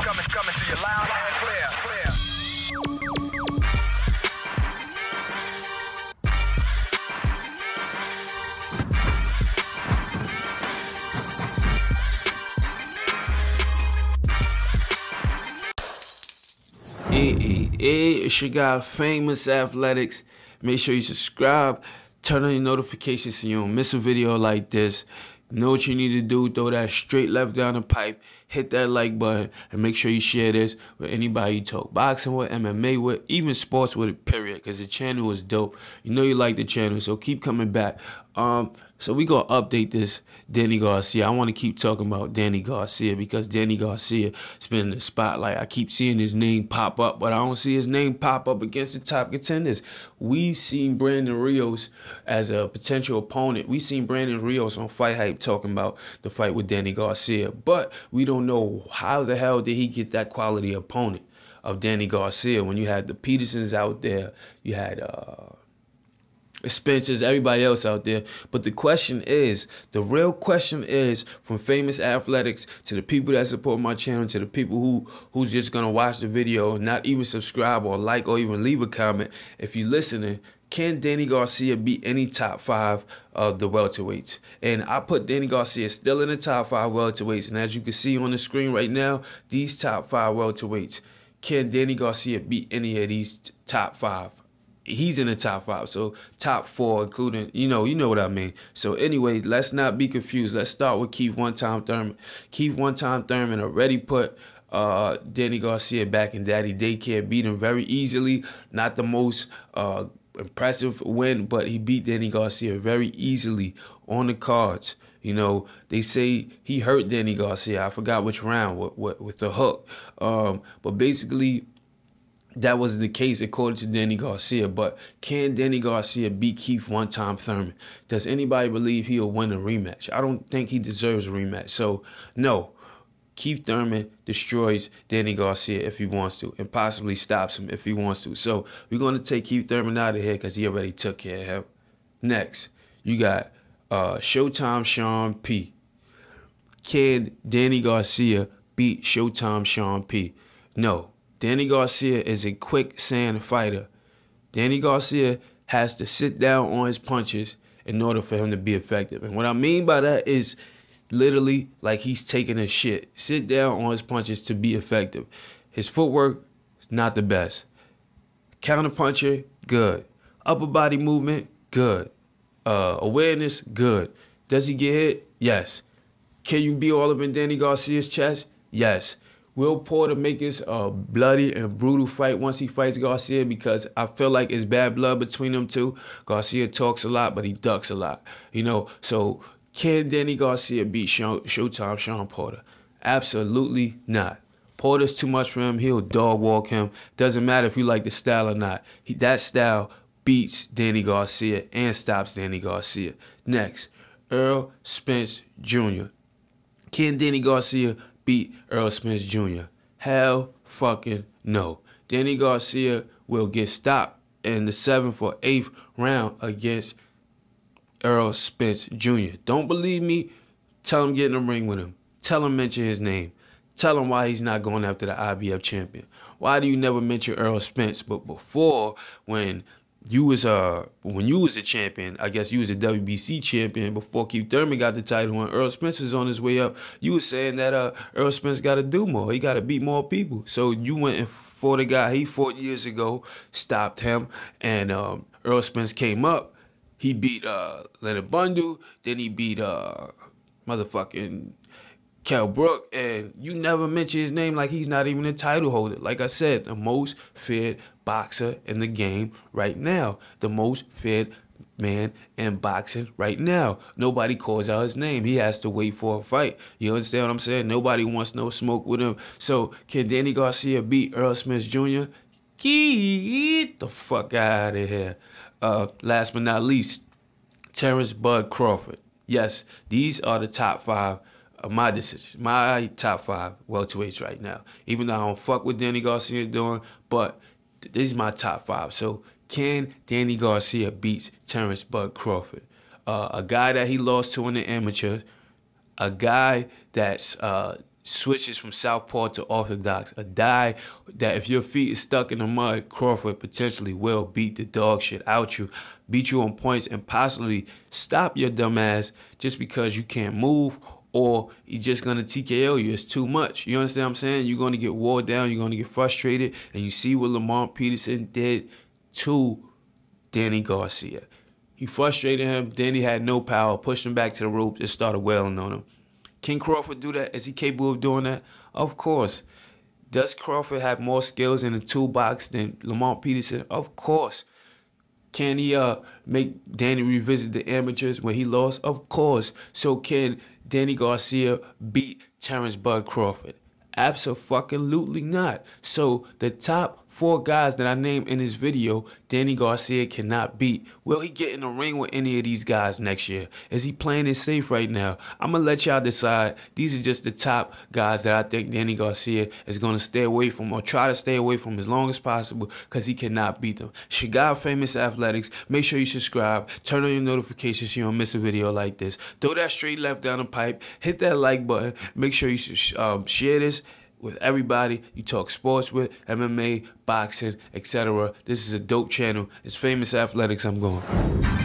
coming to you loud and clear. Hey, it's your guy, Famous Athletics. Make sure you subscribe, turn on your notifications so you don't miss a video like this. You know what you need to do, throw that straight left down the pipe, hit that like button, and make sure you share this with anybody you talk boxing with, MMA with, even sports with, period, because the channel is dope. You know you like the channel, so keep coming back. So we gonna update this Danny Garcia. I want to keep talking about Danny Garcia because Danny Garcia has been in the spotlight. I keep seeing his name pop up, but I don't see his name pop up against the top contenders. We seen Brandon Rios as a potential opponent. We seen Brandon Rios on Fight Hype talking about the fight with Danny Garcia, but we don't know how the hell did he get that quality opponent of Danny Garcia when you had the Petersons out there, you had Spencer's, everybody else out there. But the question is, the real question is, from Famous Athletics to the people that support my channel, to the people who's just gonna watch the video and not even subscribe or like or even leave a comment, if you're listening, can Danny Garcia beat any top 5 of the welterweights? And I put Danny Garcia still in the top 5 welterweights. And as you can see on the screen right now, these top 5 welterweights, can Danny Garcia beat any of these top 5? He's in the top 5, so top 4, including, you know what I mean. So anyway, let's not be confused. Let's start with Keith One-Time Thurman. Keith One-Time Thurman already put Danny Garcia back in Daddy Daycare, beat him very easily. Not the most impressive win, but he beat Danny Garcia very easily on the cards. You know, they say he hurt Danny Garcia. I forgot which round with the hook. But basically, that wasn't the case according to Danny Garcia. But can Danny Garcia beat Keith One-Time Thurman? Does anybody believe he'll win a rematch? I don't think he deserves a rematch. So, no. Keith Thurman destroys Danny Garcia if he wants to, and possibly stops him if he wants to. So, we're going to take Keith Thurman out of here because he already took care of him. Next, you got Showtime Sean P. Can Danny Garcia beat Showtime Sean P? No. Danny Garcia is a quicksand fighter. Danny Garcia has to sit down on his punches in order for him to be effective. And what I mean by that is literally like he's taking a shit. Sit down on his punches to be effective. His footwork is not the best. Counter puncher, good. Upper body movement, good. Awareness, good. Does he get hit? Yes. Can you be all up in Danny Garcia's chest? Yes. Will Porter make this a bloody and brutal fight once he fights Garcia? Because I feel like it's bad blood between them two. Garcia talks a lot, but he ducks a lot. You know, so can Danny Garcia beat Showtime Sean Porter? Absolutely not. Porter's too much for him. He'll dog walk him. Doesn't matter if you like the style or not. That style beats Danny Garcia and stops Danny Garcia. Next, Errol Spence Jr. Can Danny Garcia beat Errol Spence Jr.? Hell fucking no. Danny Garcia will get stopped in the 7th or 8th round against Errol Spence Jr. Don't believe me? Tell him get in the ring with him. Tell him mention his name. Tell him why he's not going after the IBF champion. Why do you never mention Errol Spence? But before, when you was a champion, I guess you was a WBC champion before Keith Thurman got the title, when Errol Spence was on his way up, you was saying that Errol Spence got to do more. He got to beat more people. So you went and fought a guy he fought years ago, stopped him, and Errol Spence came up. He beat Leonard Bundle, then he beat motherfucking Kell Brook, and you never mention his name like he's not even a title holder. Like I said, the most feared boxer in the game right now. The most feared man in boxing right now. Nobody calls out his name. He has to wait for a fight. You understand what I'm saying? Nobody wants no smoke with him. So can Danny Garcia beat Errol Spence Jr.? Get the fuck out of here. Last but not least, Terrence Bud Crawford. Yes, these are the top 5 of my decisions. My top 5 welterweights right now. Even though I don't fuck with Danny Garcia doing, but this is my top 5. So can Danny Garcia beat Terrence Bud Crawford? A guy that he lost to in the amateurs, a guy that's switches from southpaw to orthodox. A guy that if your feet is stuck in the mud, Crawford potentially will beat the dog shit out you, beat you on points, and possibly stop your dumb ass just because you can't move, or he's just gonna TKO you. It's too much. You understand what I'm saying? You're gonna get wore down, you're gonna get frustrated, and you see what Lamont Peterson did to Danny Garcia. He frustrated him, then he had no power, pushed him back to the ropes, and started wailing on him. Can Crawford do that? Is he capable of doing that? Of course. Does Crawford have more skills in the toolbox than Lamont Peterson? Of course. Can he make Danny revisit the amateurs when he lost? Of course. So can Danny Garcia beat Terrence Bud Crawford? Abso-fucking-lutely not. So the top 4 guys that I named in this video, Danny Garcia cannot beat. Will he get in the ring with any of these guys next year? Is he playing it safe right now? I'm going to let y'all decide. These are just the top guys that I think Danny Garcia is going to stay away from, or try to stay away from as long as possible, because he cannot beat them. It's your guy, Famous Athletics. Make sure you subscribe. Turn on your notifications so you don't miss a video like this. Throw that straight left down the pipe. Hit that like button. Make sure you share this with everybody you talk sports with, MMA, boxing, etc. This is a dope channel. It's Famous Athletics. I'm going.